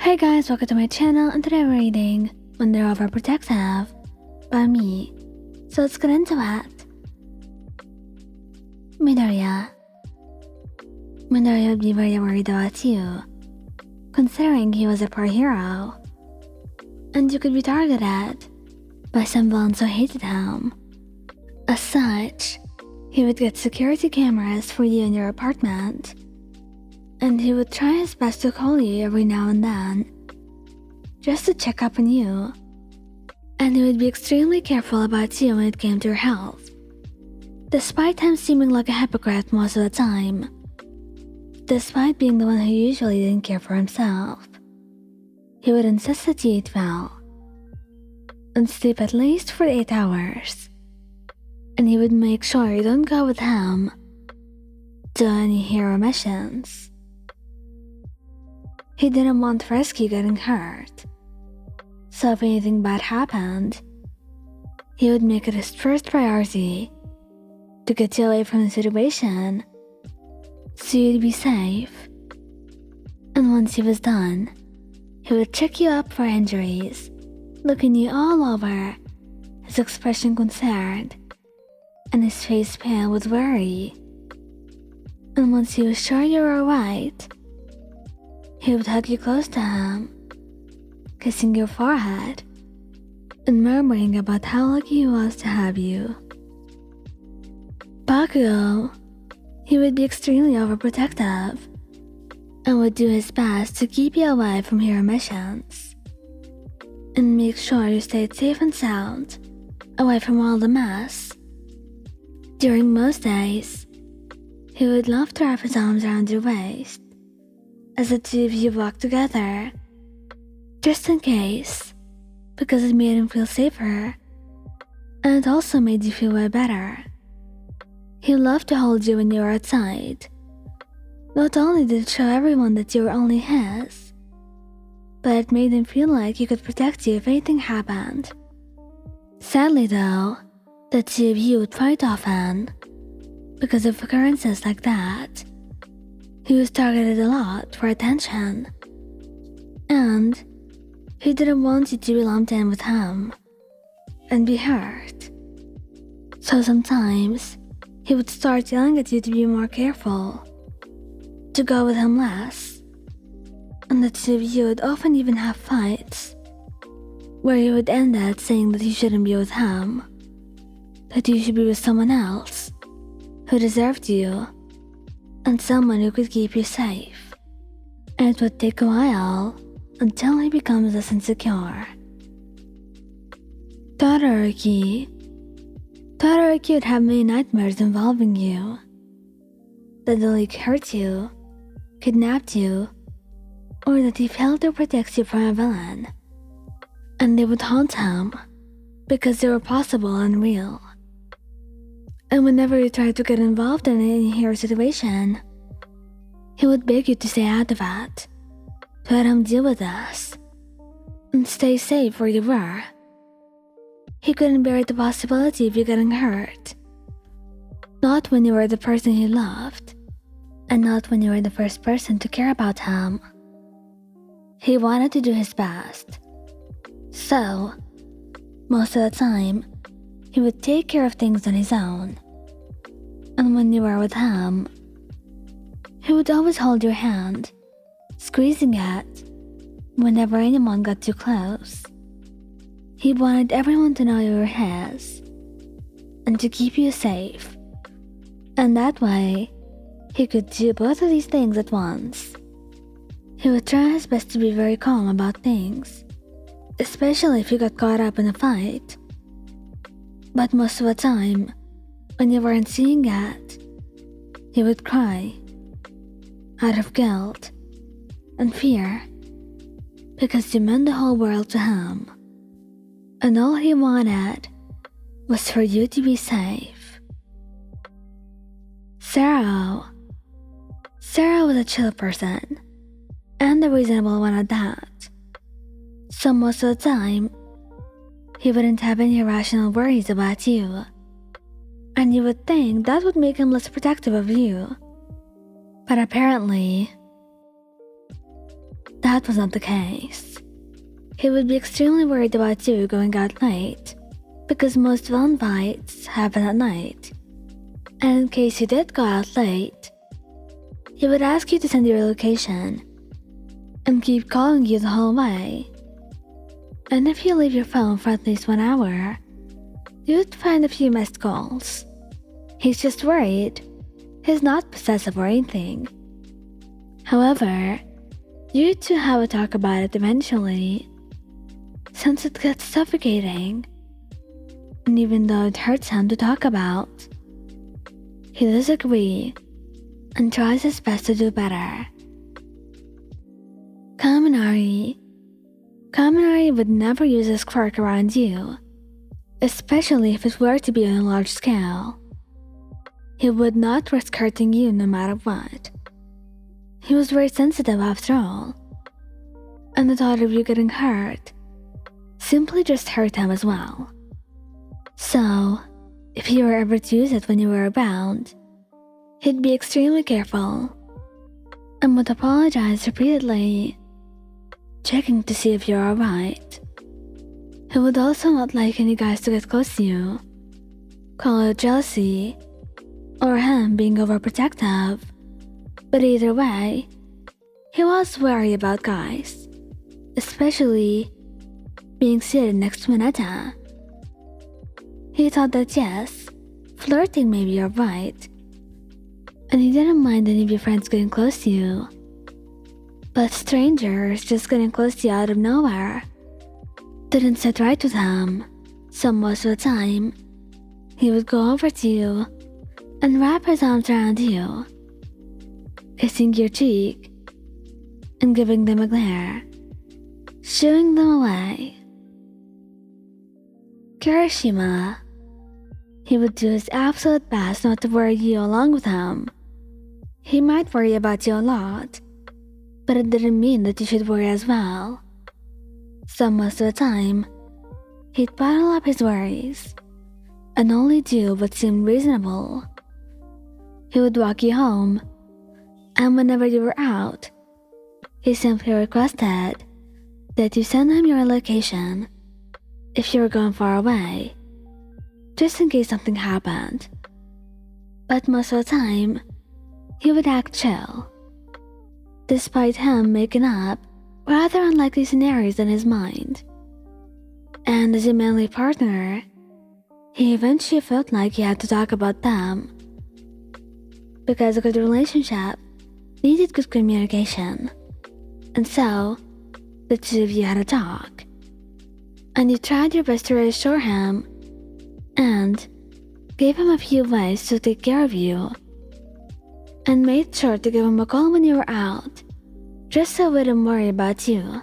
Hey guys, welcome to my channel, and today we're reading When They're Overprotective by me. So let's get into it. Midoriya would be very worried about you, considering he was a poor hero, and you could be targeted by some villains who hated him. As such, he would get security cameras for you in your apartment, and he would try his best to call you every now and then, just to check up on you, and he would be extremely careful about you when it came to your health, despite him seeming like a hypocrite most of the time, despite being the one who usually didn't care for himself. He would insist that you eat well, and sleep at least for 8 hours, and he would make sure you don't go with him to any hero missions. He didn't want to risk you getting hurt, so if anything bad happened, he would make it his first priority to get you away from the situation so you'd be safe. And once he was done, he would check you up for injuries, looking you all over, his expression concerned, and his face pale with worry. And once he was sure you were alright, he would hug you close to him, kissing your forehead, and murmuring about how lucky he was to have you. Bakugou, he would be extremely overprotective, and would do his best to keep you away from hero missions, and make sure you stayed safe and sound, away from all the mess. During most days, he would love to wrap his arms around your waist, as the two of you walked together, just in case, because it made him feel safer, and it also made you feel way better. He loved to hold you when you were outside. Not only did it show everyone that you were only his, but it made him feel like he could protect you if anything happened. Sadly though, the two of you would fight often, because of occurrences like that. He was targeted a lot for attention, and he didn't want you to be lumped in with him and be hurt. So sometimes he would start yelling at you to be more careful, to go with him less, and the two of you would often even have fights, where he would end it saying that you shouldn't be with him, that you should be with someone else who deserved you, and someone who could keep you safe. And it would take a while until he becomes less insecure. Todoroki would have many nightmares involving you. That the league hurt you, kidnapped you, or that he failed to protect you from a villain. And they would haunt him because they were possible and real. And whenever you tried to get involved in any hero situation, he would beg you to stay out of it, to let him deal with this, and stay safe where you were. He couldn't bear the possibility of you getting hurt. Not when you were the person he loved, and not when you were the first person to care about him. He wanted to do his best. So, most of the time, he would take care of things on his own. And when you were with him, he would always hold your hand, squeezing it whenever anyone got too close. He wanted everyone to know you were his, and to keep you safe. And that way, he could do both of these things at once. He would try his best to be very calm about things, especially if you got caught up in a fight. But most of the time, when you weren't seeing it, he would cry, out of guilt and fear, because you meant the whole world to him, and all he wanted was for you to be safe. Sero was a chill person, and a reasonable one at that. So most of the time, he wouldn't have any irrational worries about you, and you would think that would make him less protective of you. But apparently, that was not the case. He would be extremely worried about you going out late, because most villain fights happen at night. And in case you did go out late, he would ask you to send your location and keep calling you the whole way. And if you leave your phone for at least 1 hour, you would find a few missed calls. He's just worried. He's not possessive or anything. However, you two have a talk about it eventually, since it gets suffocating. And even though it hurts him to talk about, he does agree and tries his best to do better. Kaminari would never use his quirk around you, especially if it were to be on a large scale. He would not risk hurting you no matter what. He was very sensitive after all, and the thought of you getting hurt simply just hurt him as well. So, if you were ever to use it when you were bound, he'd be extremely careful and would apologize repeatedly, checking to see if you're alright. He would also not like any guys to get close to you, call it jealousy, or him being overprotective, but either way, he was wary about guys, especially being seated next to Mineta. He thought that yes, flirting may be alright, and he didn't mind any of your friends getting close to you, but strangers just getting close to you out of nowhere didn't sit right with him, so most of the time, he would go over to you and wrap his arms around you, kissing your cheek and giving them a glare, shooing them away. Kirishima, he would do his absolute best not to worry you along with him. He might worry about you a lot, but it didn't mean that you should worry as well. So most of the time, he'd bottle up his worries and only do what seemed reasonable. He would walk you home, and whenever you were out, he simply requested that you send him your location if you were going far away, just in case something happened. But most of the time, he would act chill, despite him making up rather unlikely scenarios in his mind. And as a manly partner, he eventually felt like he had to talk about them, because a good relationship needed good communication, and so the two of you had a talk, and you tried your best to reassure him and gave him a few ways to take care of you, and made sure to give him a call when you were out, just so he wouldn't worry about you.